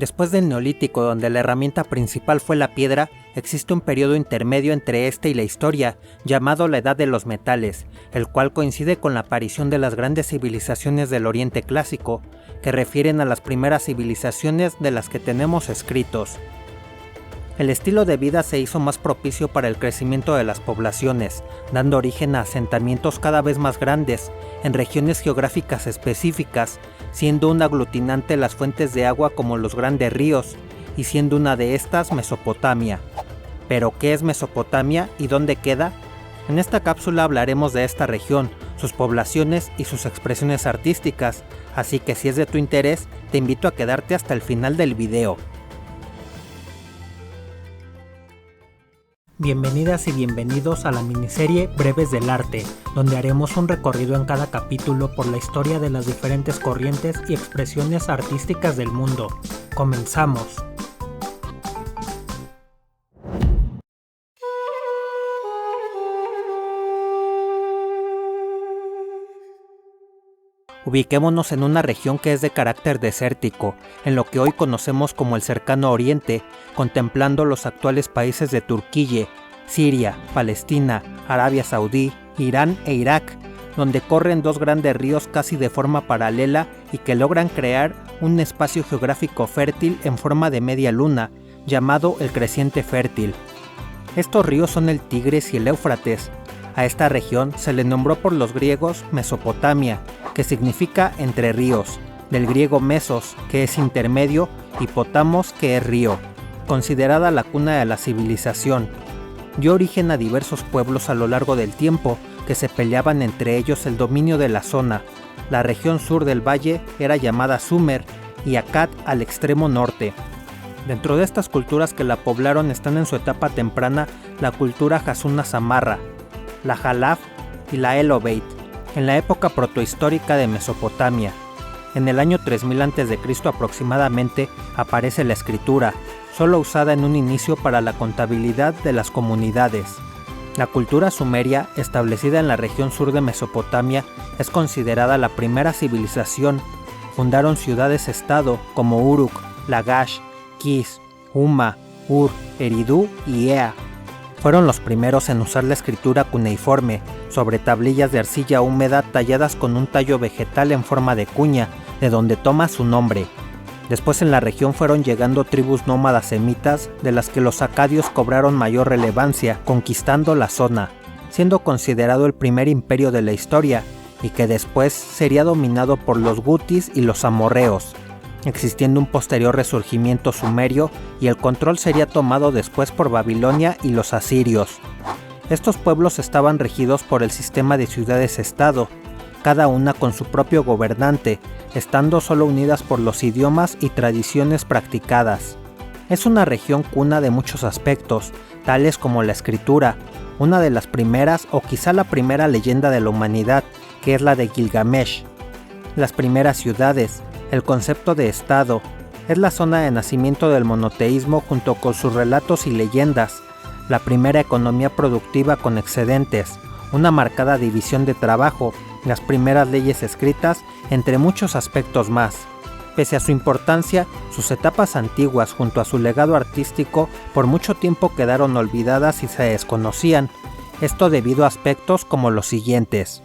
Después del Neolítico, donde la herramienta principal fue la piedra, existe un periodo intermedio entre este y la historia, llamado la Edad de los Metales, el cual coincide con la aparición de las grandes civilizaciones del Oriente Clásico, que refieren a las primeras civilizaciones de las que tenemos escritos. El estilo de vida se hizo más propicio para el crecimiento de las poblaciones, dando origen a asentamientos cada vez más grandes, en regiones geográficas específicas, siendo un aglutinante las fuentes de agua como los grandes ríos, y siendo una de estas Mesopotamia. ¿Pero qué es Mesopotamia y dónde queda? En esta cápsula hablaremos de esta región, sus poblaciones y sus expresiones artísticas, así que si es de tu interés, te invito a quedarte hasta el final del video. Bienvenidas y bienvenidos a la miniserie Breves del Arte, donde haremos un recorrido en cada capítulo por la historia de las diferentes corrientes y expresiones artísticas del mundo. ¡Comenzamos! Ubiquémonos en una región que es de carácter desértico, en lo que hoy conocemos como el Cercano Oriente, contemplando los actuales países de Turquía, Siria, Palestina, Arabia Saudí, Irán e Irak, donde corren dos grandes ríos casi de forma paralela y que logran crear un espacio geográfico fértil en forma de media luna, llamado el Creciente Fértil. Estos ríos son el Tigris y el Éufrates. A esta región se le nombró por los griegos Mesopotamia, que significa entre ríos, del griego mesos, que es intermedio, y potamos, que es río, considerada la cuna de la civilización. Dio origen a diversos pueblos a lo largo del tiempo, que se peleaban entre ellos el dominio de la zona. La región sur del valle era llamada Sumer, y Akkad al extremo norte. Dentro de estas culturas que la poblaron están en su etapa temprana la cultura Hasuna Samarra, la Jalaf y la Elobeit, en la época protohistórica de Mesopotamia. En el año 3000 a.C. aproximadamente aparece la escritura, solo usada en un inicio para la contabilidad de las comunidades. La cultura sumeria, establecida en la región sur de Mesopotamia, es considerada la primera civilización. Fundaron ciudades-estado como Uruk, Lagash, Kis, Huma, Ur, Eridu y Ea. Fueron los primeros en usar la escritura cuneiforme, sobre tablillas de arcilla húmeda talladas con un tallo vegetal en forma de cuña, de donde toma su nombre. Después en la región fueron llegando tribus nómadas semitas, de las que los acadios cobraron mayor relevancia, conquistando la zona, siendo considerado el primer imperio de la historia, y que después sería dominado por los gutis y los amorreos, existiendo un posterior resurgimiento sumerio y el control sería tomado después por Babilonia y los asirios. Estos pueblos estaban regidos por el sistema de ciudades-estado, cada una con su propio gobernante, estando solo unidas por los idiomas y tradiciones practicadas. Es una región cuna de muchos aspectos, tales como la escritura, una de las primeras o quizá la primera leyenda de la humanidad, que es la de Gilgamesh, las primeras ciudades, el concepto de estado, es la zona de nacimiento del monoteísmo junto con sus relatos y leyendas, la primera economía productiva con excedentes, una marcada división de trabajo, las primeras leyes escritas, entre muchos aspectos más. Pese a su importancia, sus etapas antiguas junto a su legado artístico por mucho tiempo quedaron olvidadas y se desconocían, esto debido a aspectos como los siguientes.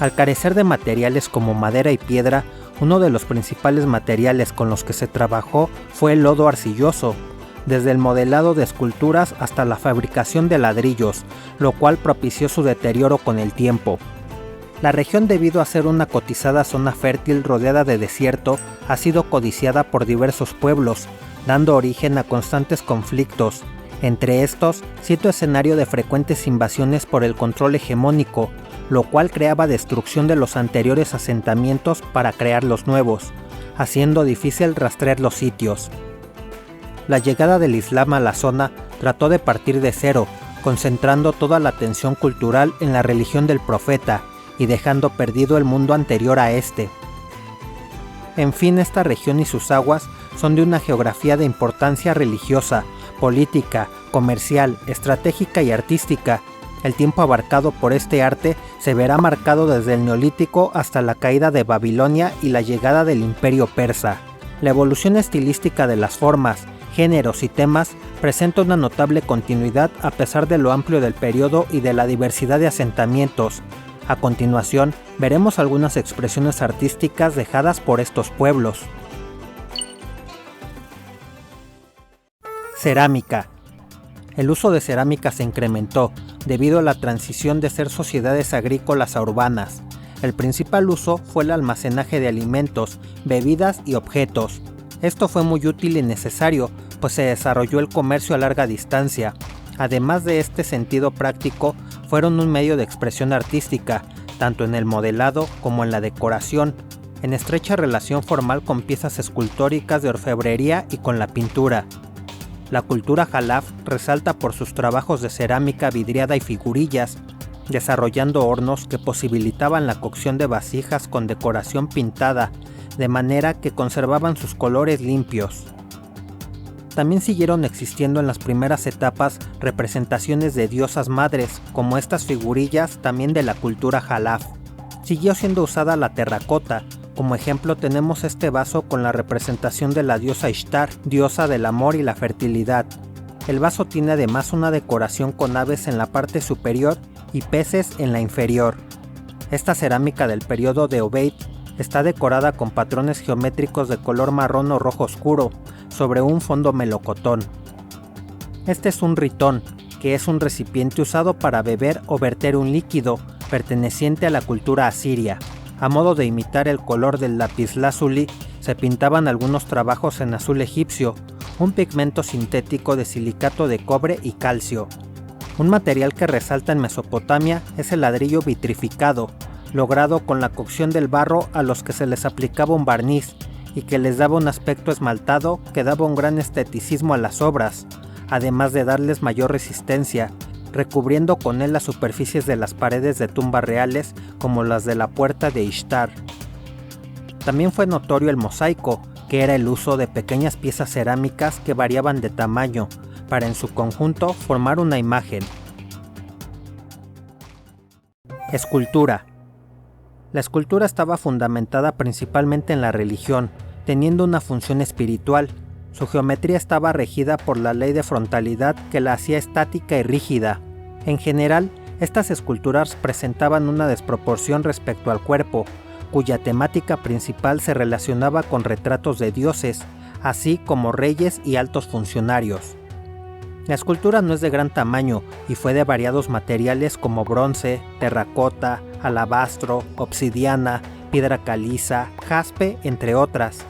Al carecer de materiales como madera y piedra, uno de los principales materiales con los que se trabajó fue el lodo arcilloso, desde el modelado de esculturas hasta la fabricación de ladrillos, lo cual propició su deterioro con el tiempo. La región, debido a ser una cotizada zona fértil rodeada de desierto, ha sido codiciada por diversos pueblos, dando origen a constantes conflictos. Entre estos, cierto escenario de frecuentes invasiones por el control hegemónico, lo cual creaba destrucción de los anteriores asentamientos para crear los nuevos, haciendo difícil rastrear los sitios. La llegada del Islam a la zona trató de partir de cero, concentrando toda la atención cultural en la religión del profeta y dejando perdido el mundo anterior a este. En fin, esta región y sus aguas son de una geografía de importancia religiosa, política, comercial, estratégica y artística. El tiempo abarcado por este arte se verá marcado desde el Neolítico hasta la caída de Babilonia y la llegada del Imperio Persa. La evolución estilística de las formas, géneros y temas presenta una notable continuidad a pesar de lo amplio del periodo y de la diversidad de asentamientos. A continuación, veremos algunas expresiones artísticas dejadas por estos pueblos. Cerámica. El uso de cerámica se incrementó debido a la transición de ser sociedades agrícolas a urbanas. El principal uso fue el almacenaje de alimentos, bebidas y objetos. Esto fue muy útil y necesario, pues se desarrolló el comercio a larga distancia. Además de este sentido práctico, fueron un medio de expresión artística, tanto en el modelado como en la decoración, en estrecha relación formal con piezas escultóricas de orfebrería y con la pintura. La cultura jalaf resalta por sus trabajos de cerámica vidriada y figurillas, desarrollando hornos que posibilitaban la cocción de vasijas con decoración pintada, de manera que conservaban sus colores limpios. También siguieron existiendo en las primeras etapas representaciones de diosas madres, como estas figurillas también de la cultura jalaf. Siguió siendo usada la terracota. Como ejemplo tenemos este vaso con la representación de la diosa Ishtar, diosa del amor y la fertilidad. El vaso tiene además una decoración con aves en la parte superior y peces en la inferior. Esta cerámica del periodo de Obeid está decorada con patrones geométricos de color marrón o rojo oscuro sobre un fondo melocotón. Este es un ritón, que es un recipiente usado para beber o verter un líquido perteneciente a la cultura asiria. A modo de imitar el color del lapislázuli, se pintaban algunos trabajos en azul egipcio, un pigmento sintético de silicato de cobre y calcio. Un material que resalta en Mesopotamia es el ladrillo vitrificado, logrado con la cocción del barro a los que se les aplicaba un barniz y que les daba un aspecto esmaltado que daba un gran esteticismo a las obras, además de darles mayor resistencia, recubriendo con él las superficies de las paredes de tumbas reales como las de la puerta de Ishtar. También fue notorio el mosaico, que era el uso de pequeñas piezas cerámicas que variaban de tamaño, para en su conjunto formar una imagen. Escultura. La escultura estaba fundamentada principalmente en la religión, teniendo una función espiritual. Su geometría estaba regida por la ley de frontalidad que la hacía estática y rígida. En general, estas esculturas presentaban una desproporción respecto al cuerpo, cuya temática principal se relacionaba con retratos de dioses, así como reyes y altos funcionarios. La escultura no es de gran tamaño y fue de variados materiales como bronce, terracota, alabastro, obsidiana, piedra caliza, jaspe, entre otras.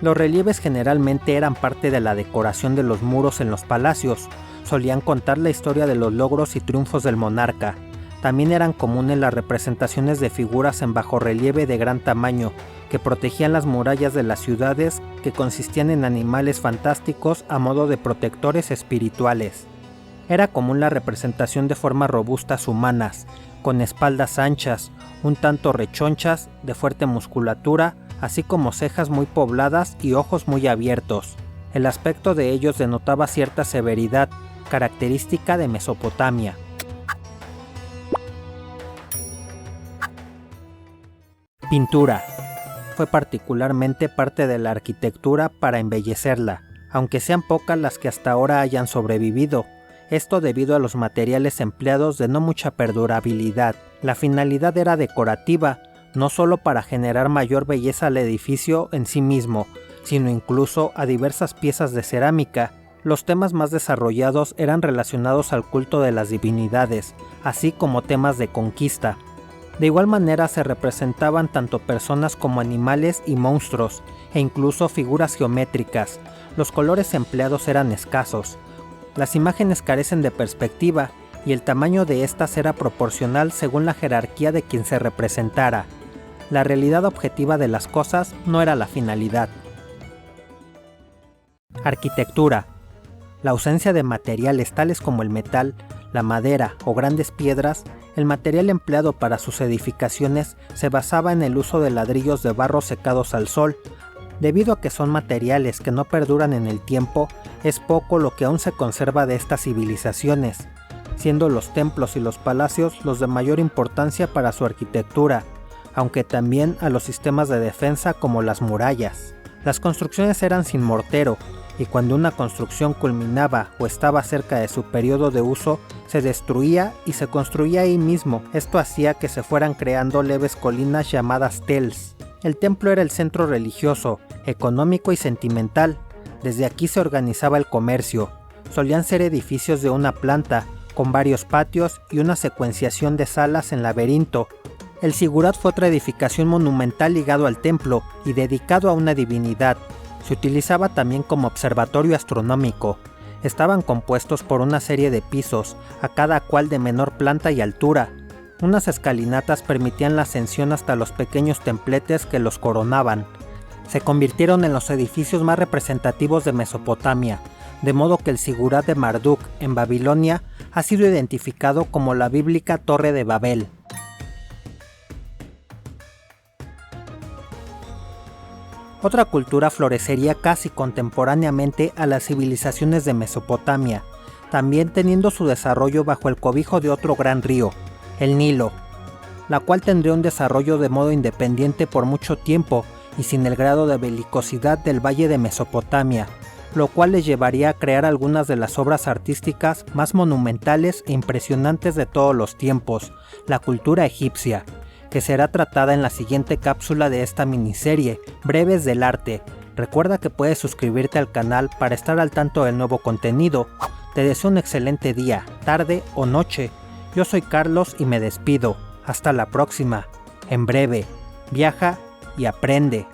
Los relieves generalmente eran parte de la decoración de los muros en los palacios, solían contar la historia de los logros y triunfos del monarca. También eran comunes las representaciones de figuras en bajorrelieve de gran tamaño, que protegían las murallas de las ciudades, que consistían en animales fantásticos a modo de protectores espirituales. Era común la representación de formas robustas humanas, con espaldas anchas, un tanto rechonchas, de fuerte musculatura, así como cejas muy pobladas y ojos muy abiertos. El aspecto de ellos denotaba cierta severidad, característica de Mesopotamia. Pintura. Fue particularmente parte de la arquitectura para embellecerla, aunque sean pocas las que hasta ahora hayan sobrevivido. Esto debido a los materiales empleados de no mucha perdurabilidad. La finalidad era decorativa, no solo para generar mayor belleza al edificio en sí mismo, sino incluso a diversas piezas de cerámica. Los temas más desarrollados eran relacionados al culto de las divinidades, así como temas de conquista. De igual manera se representaban tanto personas como animales y monstruos, e incluso figuras geométricas. Los colores empleados eran escasos. Las imágenes carecen de perspectiva, y el tamaño de estas era proporcional según la jerarquía de quien se representara. La realidad objetiva de las cosas no era la finalidad. Arquitectura. La ausencia de materiales tales como el metal, la madera o grandes piedras, el material empleado para sus edificaciones se basaba en el uso de ladrillos de barro secados al sol. Debido a que son materiales que no perduran en el tiempo, es poco lo que aún se conserva de estas civilizaciones, siendo los templos y los palacios los de mayor importancia para su arquitectura, aunque también a los sistemas de defensa como las murallas. Las construcciones eran sin mortero, y cuando una construcción culminaba o estaba cerca de su periodo de uso, se destruía y se construía ahí mismo. Esto hacía que se fueran creando leves colinas llamadas tels. El templo era el centro religioso, económico y sentimental. Desde aquí se organizaba el comercio. Solían ser edificios de una planta, con varios patios y una secuenciación de salas en laberinto. El zigurat fue otra edificación monumental ligado al templo y dedicado a una divinidad. Se utilizaba también como observatorio astronómico. Estaban compuestos por una serie de pisos, a cada cual de menor planta y altura. Unas escalinatas permitían la ascensión hasta los pequeños templetes que los coronaban. Se convirtieron en los edificios más representativos de Mesopotamia, de modo que el zigurat de Marduk en Babilonia ha sido identificado como la bíblica Torre de Babel. Otra cultura florecería casi contemporáneamente a las civilizaciones de Mesopotamia, también teniendo su desarrollo bajo el cobijo de otro gran río, el Nilo, la cual tendría un desarrollo de modo independiente por mucho tiempo y sin el grado de belicosidad del Valle de Mesopotamia, lo cual les llevaría a crear algunas de las obras artísticas más monumentales e impresionantes de todos los tiempos, la cultura egipcia, que será tratada en la siguiente cápsula de esta miniserie, Breves del Arte. Recuerda que puedes suscribirte al canal para estar al tanto del nuevo contenido. Te deseo un excelente día, tarde o noche. Yo soy Carlos y me despido. Hasta la próxima. En breve, viaja y aprende.